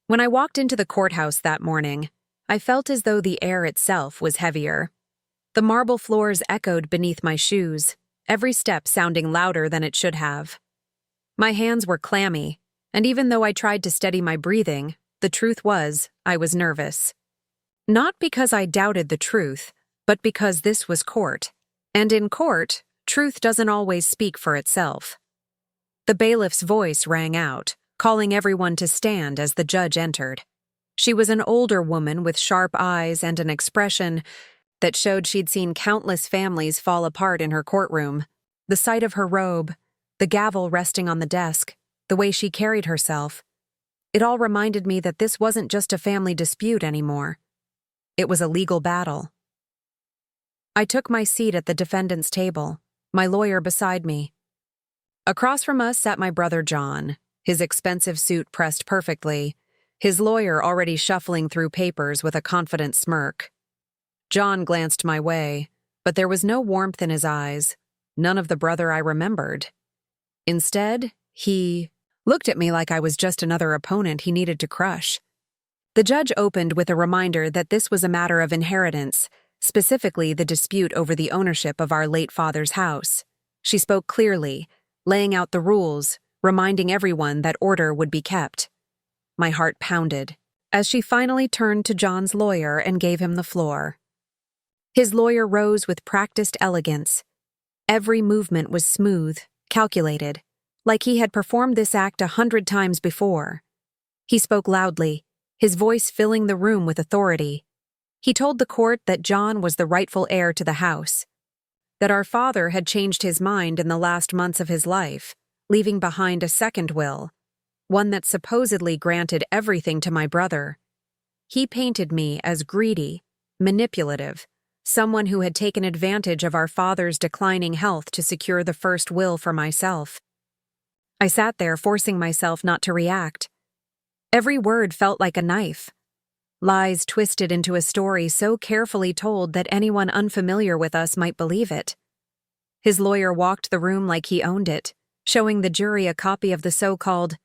When I walked into the courthouse that morning, I felt as though the air itself was heavier. The marble floors echoed beneath my shoes, every step sounding louder than it should have. My hands were clammy, and even though I tried to steady my breathing, the truth was, I was nervous. Not because I doubted the truth, but because this was court. And in court, truth doesn't always speak for itself. The bailiff's voice rang out, calling everyone to stand as the judge entered. She was an older woman with sharp eyes and an expression that showed she'd seen countless families fall apart in her courtroom. The sight of her robe, the gavel resting on the desk, the way she carried herself, it all reminded me that this wasn't just a family dispute anymore. It was a legal battle. I took my seat at the defendant's table, my lawyer beside me. Across from us sat my brother John, his expensive suit pressed perfectly, his lawyer already shuffling through papers with a confident smirk. John glanced my way, but there was no warmth in his eyes, none of the brother I remembered. Instead, he looked at me like I was just another opponent he needed to crush. The judge opened with a reminder that this was a matter of inheritance, specifically the dispute over the ownership of our late father's house. She spoke clearly, laying out the rules, reminding everyone that order would be kept. My heart pounded as she finally turned to John's lawyer and gave him the floor. His lawyer rose with practiced elegance. Every movement was smooth, calculated, like he had performed this act 100 times before. He spoke loudly, his voice filling the room with authority. He told the court that John was the rightful heir to the house, that our father had changed his mind in the last months of his life, leaving behind a second will, one that supposedly granted everything to my brother. He painted me as greedy, manipulative, someone who had taken advantage of our father's declining health to secure the first will for myself. I sat there forcing myself not to react. Every word felt like a knife. Lies twisted into a story so carefully told that anyone unfamiliar with us might believe it. His lawyer walked the room like he owned it, showing the jury a copy of the so-called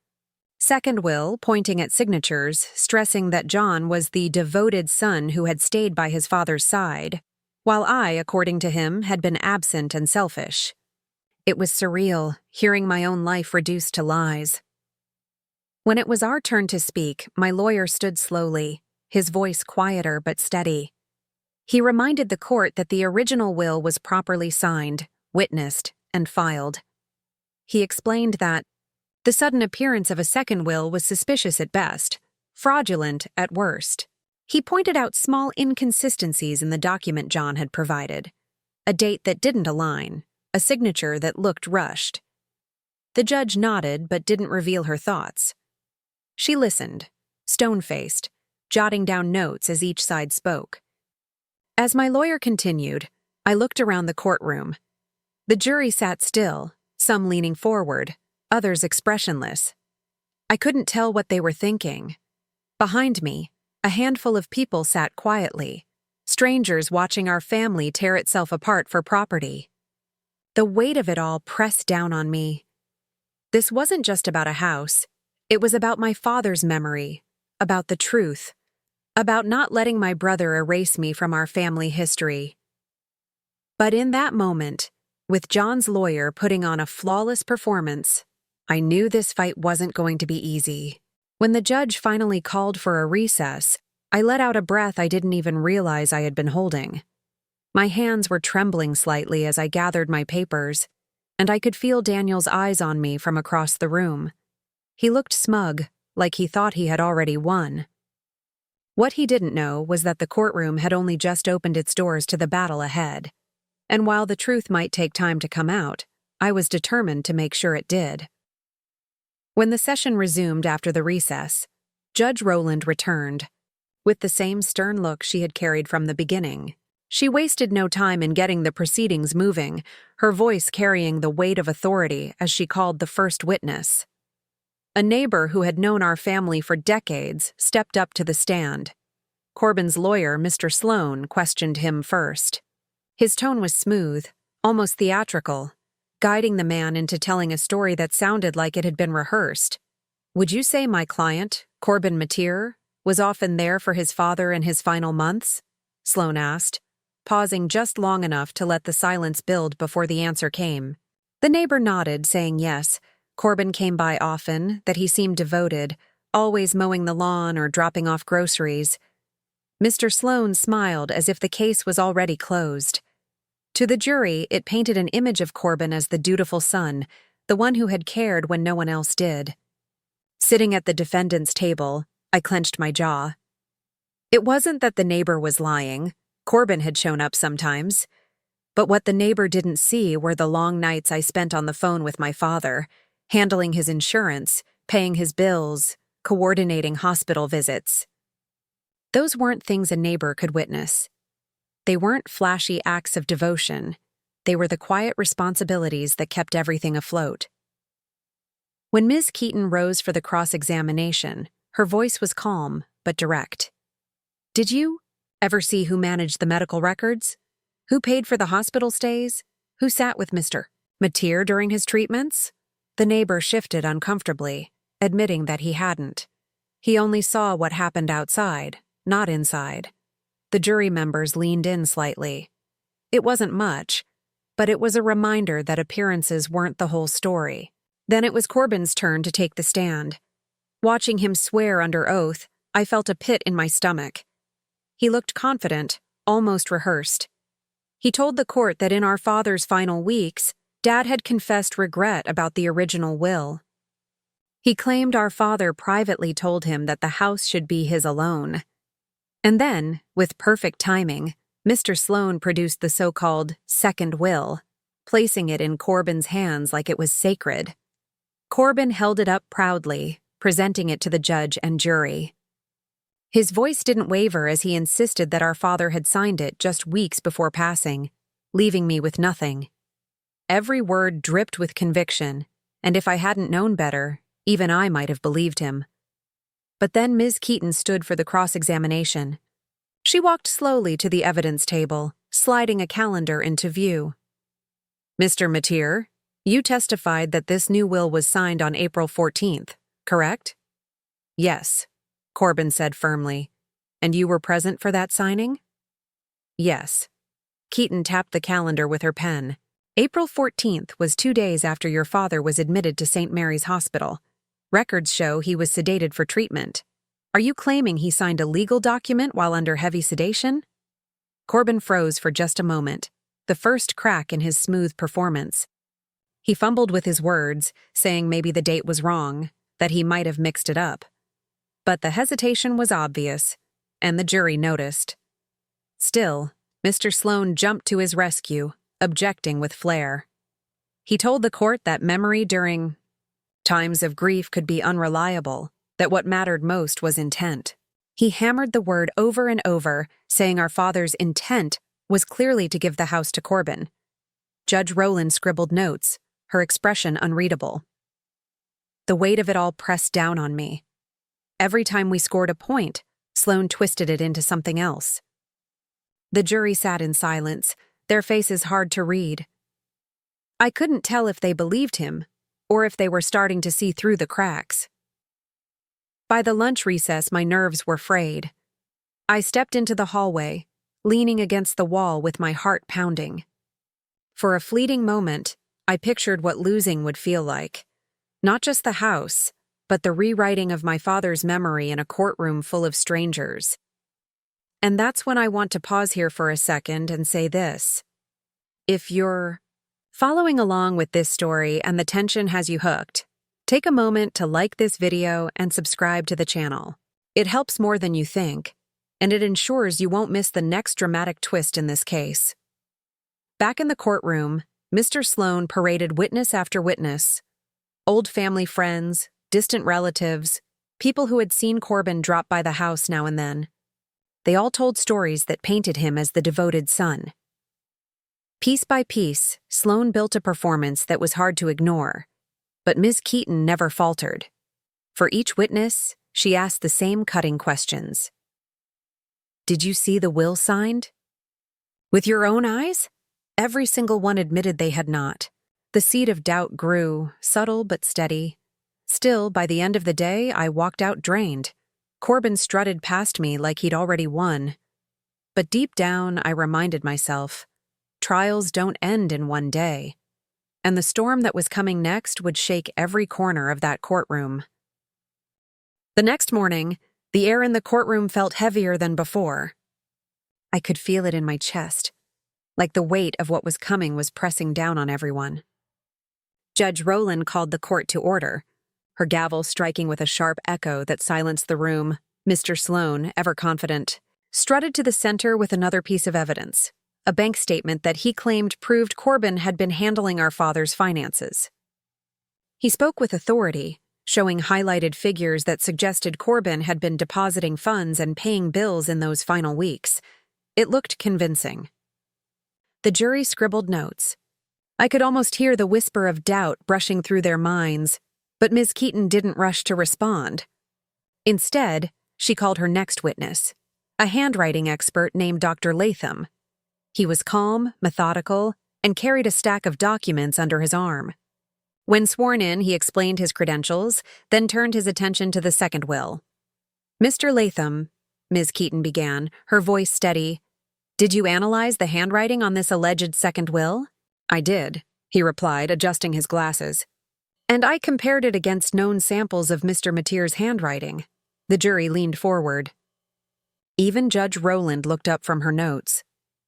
second will, pointing at signatures, stressing that John was the devoted son who had stayed by his father's side, while I, according to him, had been absent and selfish. It was surreal, hearing my own life reduced to lies. When it was our turn to speak, my lawyer stood slowly, his voice quieter but steady. He reminded the court that the original will was properly signed, witnessed, and filed. He explained that the sudden appearance of a second will was suspicious at best, fraudulent at worst. He pointed out small inconsistencies in the document John had provided, a date that didn't align, a signature that looked rushed. The judge nodded but didn't reveal her thoughts. She listened, stone-faced, jotting down notes as each side spoke. As my lawyer continued, I looked around the courtroom. The jury sat still, some leaning forward, others expressionless. I couldn't tell what they were thinking. Behind me, a handful of people sat quietly, strangers watching our family tear itself apart for property. The weight of it all pressed down on me. This wasn't just about a house. It was about my father's memory, about the truth, about not letting my brother erase me from our family history. But in that moment, with John's lawyer putting on a flawless performance, I knew this fight wasn't going to be easy. When the judge finally called for a recess, I let out a breath I didn't even realize I had been holding. My hands were trembling slightly as I gathered my papers, and I could feel Daniel's eyes on me from across the room. He looked smug, like he thought he had already won. What he didn't know was that the courtroom had only just opened its doors to the battle ahead. And while the truth might take time to come out, I was determined to make sure it did. When the session resumed after the recess, Judge Rowland returned, with the same stern look she had carried from the beginning. She wasted no time in getting the proceedings moving, her voice carrying the weight of authority as she called the first witness. A neighbor who had known our family for decades stepped up to the stand. Corbin's lawyer, Mr. Sloan, questioned him first. His tone was smooth, almost theatrical, guiding the man into telling a story that sounded like it had been rehearsed. "Would you say my client, Corbin Mateer was often there for his father in his final months? Sloane asked, pausing just long enough to let the silence build before the answer came. The neighbor nodded, saying yes. Corbin came by often, that he seemed devoted, always mowing the lawn or dropping off groceries. Mr. Sloane smiled as if the case was already closed. To the jury, it painted an image of Corbin as the dutiful son, the one who had cared when no one else did. Sitting at the defendant's table, I clenched my jaw. It wasn't that the neighbor was lying. Corbin had shown up sometimes. But what the neighbor didn't see were the long nights I spent on the phone with my father, handling his insurance, paying his bills, coordinating hospital visits. Those weren't things a neighbor could witness. They weren't flashy acts of devotion. They were the quiet responsibilities that kept everything afloat. When Ms. Keaton rose for the cross-examination, her voice was calm but direct. "Did you ever see who managed the medical records? Who paid for the hospital stays? Who sat with Mr. Mateer during his treatments?" The neighbor shifted uncomfortably, admitting that he hadn't. He only saw what happened outside, not inside. The jury members leaned in slightly. It wasn't much, but it was a reminder that appearances weren't the whole story. Then it was Corbin's turn to take the stand. Watching him swear under oath, I felt a pit in my stomach. He looked confident, almost rehearsed. He told the court that in our father's final weeks, Dad had confessed regret about the original will. He claimed our father privately told him that the house should be his alone. And then, with perfect timing, Mr. Sloane produced the so-called second will, placing it in Corbin's hands like it was sacred. Corbin held it up proudly, presenting it to the judge and jury. His voice didn't waver as he insisted that our father had signed it just weeks before passing, leaving me with nothing. Every word dripped with conviction, and if I hadn't known better, even I might have believed him. But then Ms. Keaton stood for the cross-examination. She walked slowly to the evidence table, sliding a calendar into view. "Mr. Mateer, you testified that this new will was signed on April 14th, correct?" "Yes," Corbin said firmly. "And you were present for that signing?" "Yes." Keaton tapped the calendar with her pen. "April 14th was 2 days after your father was admitted to St. Mary's Hospital. Records show he was sedated for treatment. Are you claiming he signed a legal document while under heavy sedation?" Corbin froze for just a moment, the first crack in his smooth performance. He fumbled with his words, saying maybe the date was wrong, that he might have mixed it up. But the hesitation was obvious, and the jury noticed. Still, Mr. Sloane jumped to his rescue, objecting with flair. He told the court that memory during times of grief could be unreliable, that what mattered most was intent. He hammered the word over and over, saying our father's intent was clearly to give the house to Corbin. Judge Rowland scribbled notes, her expression unreadable. The weight of it all pressed down on me. Every time we scored a point, Sloane twisted it into something else. The jury sat in silence, their faces hard to read. I couldn't tell if they believed him, or if they were starting to see through the cracks. By the lunch recess, my nerves were frayed. I stepped into the hallway, leaning against the wall with my heart pounding. For a fleeting moment, I pictured what losing would feel like. Not just the house, but the rewriting of my father's memory in a courtroom full of strangers. And that's when I want to pause here for a second and say this. If you're following along with this story and the tension has you hooked, take a moment to like this video and subscribe to the channel. It helps more than you think, and it ensures you won't miss the next dramatic twist in this case. Back in the courtroom, Mr. Sloane paraded witness after witness. Old family friends, distant relatives, people who had seen Corbin drop by the house now and then. They all told stories that painted him as the devoted son. Piece by piece, Sloane built a performance that was hard to ignore. But Ms. Keaton never faltered. For each witness, she asked the same cutting questions. Did you see the will signed? With your own eyes? Every single one admitted they had not. The seed of doubt grew, subtle but steady. Still, by the end of the day, I walked out drained. Corbin strutted past me like he'd already won. But deep down, I reminded myself, trials don't end in one day. And the storm that was coming next would shake every corner of that courtroom. The next morning, the air in the courtroom felt heavier than before. I could feel it in my chest, like the weight of what was coming was pressing down on everyone. Judge Rowland called the court to order, her gavel striking with a sharp echo that silenced the room. Mr. Sloane, ever confident, strutted to the center with another piece of evidence, a bank statement that he claimed proved Corbin had been handling our father's finances. He spoke with authority, showing highlighted figures that suggested Corbin had been depositing funds and paying bills in those final weeks. It looked convincing. The jury scribbled notes. I could almost hear the whisper of doubt brushing through their minds, but Ms. Keaton didn't rush to respond. Instead, she called her next witness, a handwriting expert named Dr. Latham. He was calm, methodical, and carried a stack of documents under his arm. When sworn in, he explained his credentials, then turned his attention to the second will. Mr. Latham, Ms. Keaton began, her voice steady, "Did you analyze the handwriting on this alleged second will?" "I did," he replied, adjusting his glasses. "And I compared it against known samples of Mr. Mateer's handwriting." The jury leaned forward. Even Judge Rowland looked up from her notes.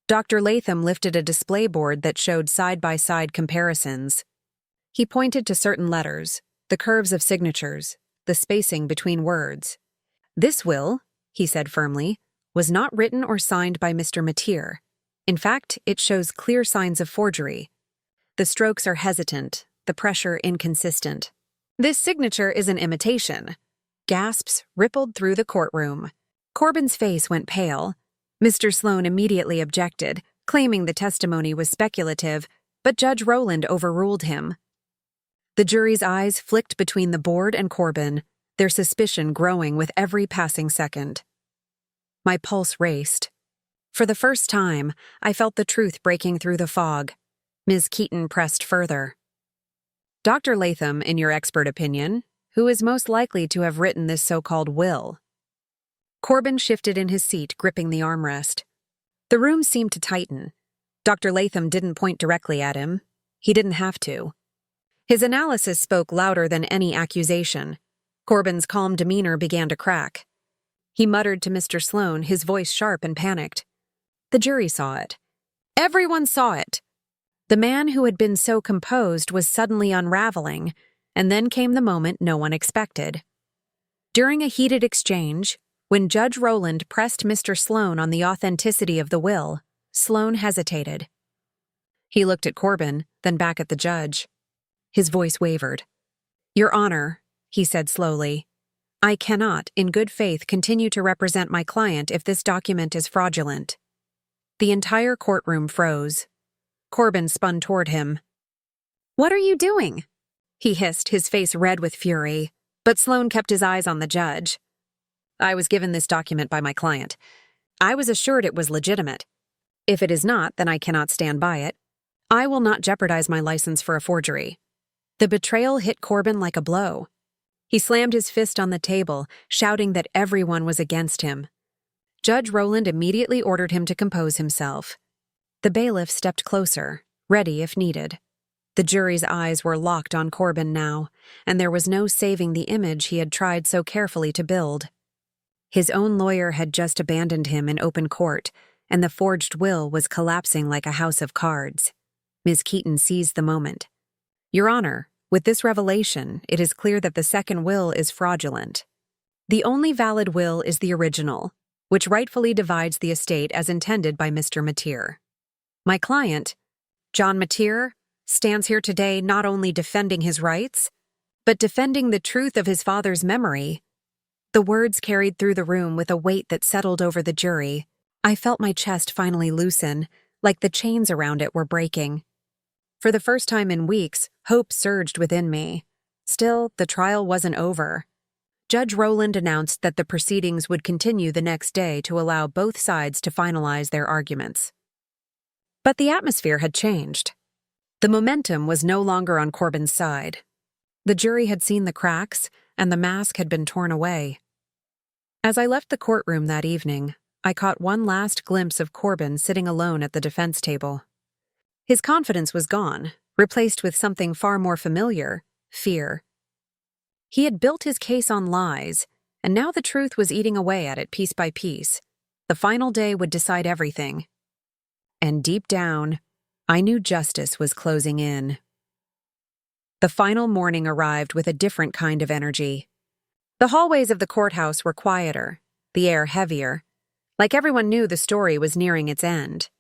Dr. Latham lifted a display board that showed side-by-side comparisons. He pointed to certain letters, the curves of signatures, the spacing between words. "This will," he said firmly, "was not written or signed by Mr. Mateer. In fact, it shows clear signs of forgery. The strokes are hesitant, the pressure inconsistent. This signature is an imitation." Gasps rippled through the courtroom. Corbin's face went pale. Mr. Sloane immediately objected, claiming the testimony was speculative, but Judge Rowland overruled him. The jury's eyes flicked between the board and Corbin, their suspicion growing with every passing second. My pulse raced. For the first time, I felt the truth breaking through the fog. Ms. Keaton pressed further. "Dr. Latham, in your expert opinion, who is most likely to have written this so-called will?" Corbin shifted in his seat, gripping the armrest. The room seemed to tighten. Dr. Latham didn't point directly at him. He didn't have to. His analysis spoke louder than any accusation. Corbin's calm demeanor began to crack. He muttered to Mr. Sloane, his voice sharp and panicked. The jury saw it. Everyone saw it. The man who had been so composed was suddenly unraveling, and then came the moment no one expected. During a heated exchange, when Judge Rowland pressed Mr. Sloane on the authenticity of the will, Sloane hesitated. He looked at Corbin, then back at the judge. His voice wavered. "Your Honor," he said slowly, "I cannot, in good faith, continue to represent my client if this document is fraudulent." The entire courtroom froze. Corbin spun toward him. "What are you doing?" he hissed, his face red with fury, but Sloane kept his eyes on the judge. "I was given this document by my client. I was assured it was legitimate. If it is not, then I cannot stand by it. I will not jeopardize my license for a forgery." The betrayal hit Corbin like a blow. He slammed his fist on the table, shouting that everyone was against him. Judge Rowland immediately ordered him to compose himself. The bailiff stepped closer, ready if needed. The jury's eyes were locked on Corbin now, and there was no saving the image he had tried so carefully to build. His own lawyer had just abandoned him in open court, and the forged will was collapsing like a house of cards. Ms. Keaton seized the moment. "Your Honor, with this revelation, it is clear that the second will is fraudulent. The only valid will is the original, which rightfully divides the estate as intended by Mr. Mateer. My client, John Mateer, stands here today not only defending his rights, but defending the truth of his father's memory." The words carried through the room with a weight that settled over the jury. I felt my chest finally loosen, like the chains around it were breaking. For the first time in weeks, hope surged within me. Still, the trial wasn't over. Judge Rowland announced that the proceedings would continue the next day to allow both sides to finalize their arguments. But the atmosphere had changed. The momentum was no longer on Corbin's side. The jury had seen the cracks, and the mask had been torn away. As I left the courtroom that evening, I caught one last glimpse of Corbin sitting alone at the defense table. His confidence was gone, replaced with something far more familiar: fear. He had built his case on lies, and now the truth was eating away at it piece by piece. The final day would decide everything. And deep down, I knew justice was closing in. The final morning arrived with a different kind of energy. The hallways of the courthouse were quieter, the air heavier, like everyone knew the story was nearing its end.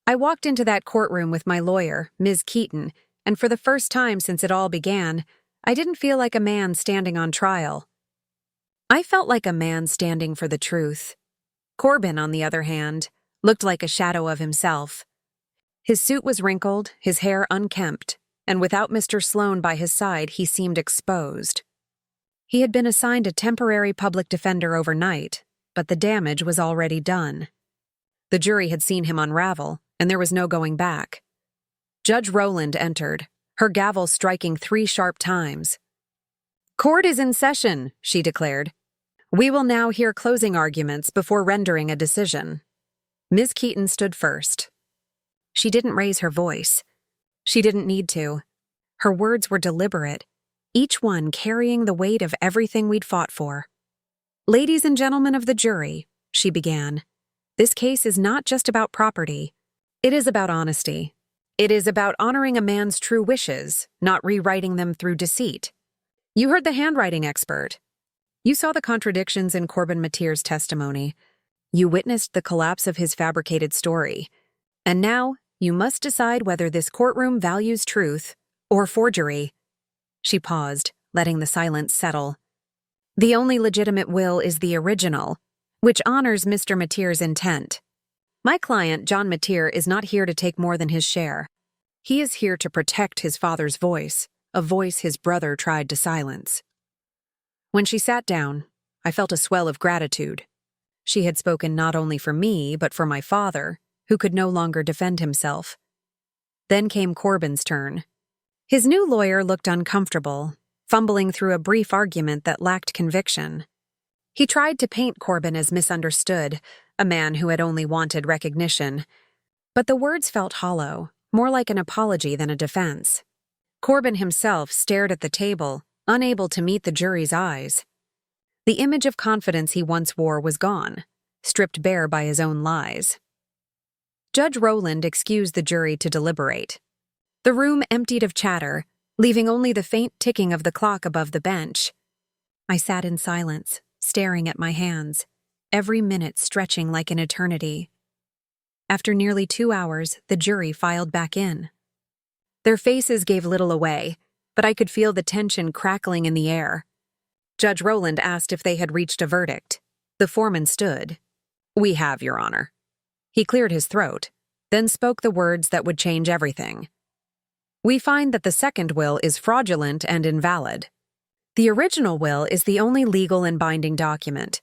I walked into that courtroom with my lawyer, Ms. Keaton, and for the first time since it all began, I didn't feel like a man standing on trial. I felt like a man standing for the truth. Corbin, on the other hand, looked like a shadow of himself. His suit was wrinkled, his hair unkempt, and without Mr. Sloan by his side, he seemed exposed. He had been assigned a temporary public defender overnight, but the damage was already done. The jury had seen him unravel, and there was no going back. Judge Rowland entered, her gavel striking 3 sharp times. "Court is in session," she declared. "We will now hear closing arguments before rendering a decision." Ms. Keaton stood first. She didn't raise her voice. She didn't need to. Her words were deliberate, each one carrying the weight of everything we'd fought for. "Ladies and gentlemen of the jury," she began, "this case is not just about property. It is about honesty. It is about honoring a man's true wishes, not rewriting them through deceit. You heard the handwriting expert. You saw the contradictions in Corbin Mateer's testimony. You witnessed the collapse of his fabricated story. And now, you must decide whether this courtroom values truth or forgery." She paused, letting the silence settle. "The only legitimate will is the original, which honors Mr. Mateer's intent. My client, John Mateer, is not here to take more than his share. He is here to protect his father's voice, a voice his brother tried to silence." When she sat down, I felt a swell of gratitude. She had spoken not only for me, but for my father, who could no longer defend himself. Then came Corbin's turn. His new lawyer looked uncomfortable, fumbling through a brief argument that lacked conviction. He tried to paint Corbin as misunderstood, a man who had only wanted recognition. But the words felt hollow, more like an apology than a defense. Corbin himself stared at the table, unable to meet the jury's eyes. The image of confidence he once wore was gone, stripped bare by his own lies. Judge Rowland excused the jury to deliberate. The room emptied of chatter, leaving only the faint ticking of the clock above the bench. I sat in silence, staring at my hands, every minute stretching like an eternity. After nearly 2 hours, the jury filed back in. Their faces gave little away, but I could feel the tension crackling in the air. Judge Rowland asked if they had reached a verdict. The foreman stood. "We have, Your Honor." He cleared his throat, then spoke the words that would change everything. "We find that the second will is fraudulent and invalid. The original will is the only legal and binding document.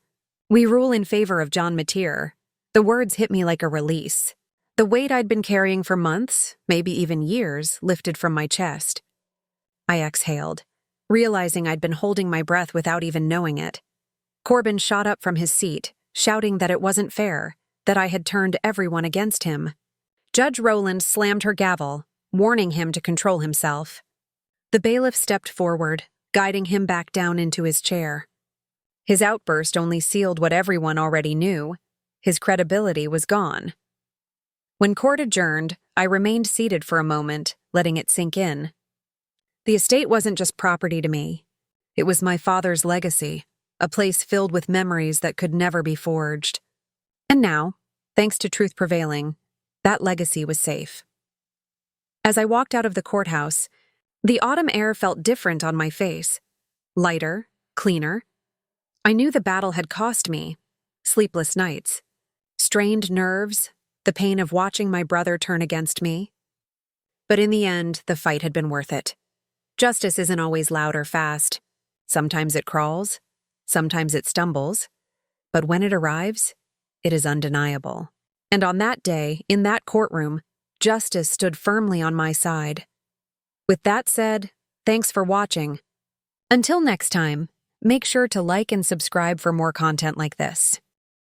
We rule in favor of John Mateer." The words hit me like a release. The weight I'd been carrying for months, maybe even years, lifted from my chest. I exhaled, realizing I'd been holding my breath without even knowing it. Corbin shot up from his seat, shouting that it wasn't fair, that I had turned everyone against him. Judge Rowland slammed her gavel, warning him to control himself. The bailiff stepped forward, guiding him back down into his chair. His outburst only sealed what everyone already knew. His credibility was gone. When court adjourned, I remained seated for a moment, letting it sink in. The estate wasn't just property to me. It was my father's legacy, a place filled with memories that could never be forged. And now, thanks to truth prevailing, that legacy was safe. As I walked out of the courthouse, the autumn air felt different on my face. Lighter, cleaner. I knew the battle had cost me. Sleepless nights. Strained nerves, the pain of watching my brother turn against me. But in the end, the fight had been worth it. Justice isn't always loud or fast. Sometimes it crawls, sometimes it stumbles. But when it arrives, it is undeniable. And on that day, in that courtroom, justice stood firmly on my side. With that said, Thanks for watching. Until next time, make sure to like and subscribe for more content like this.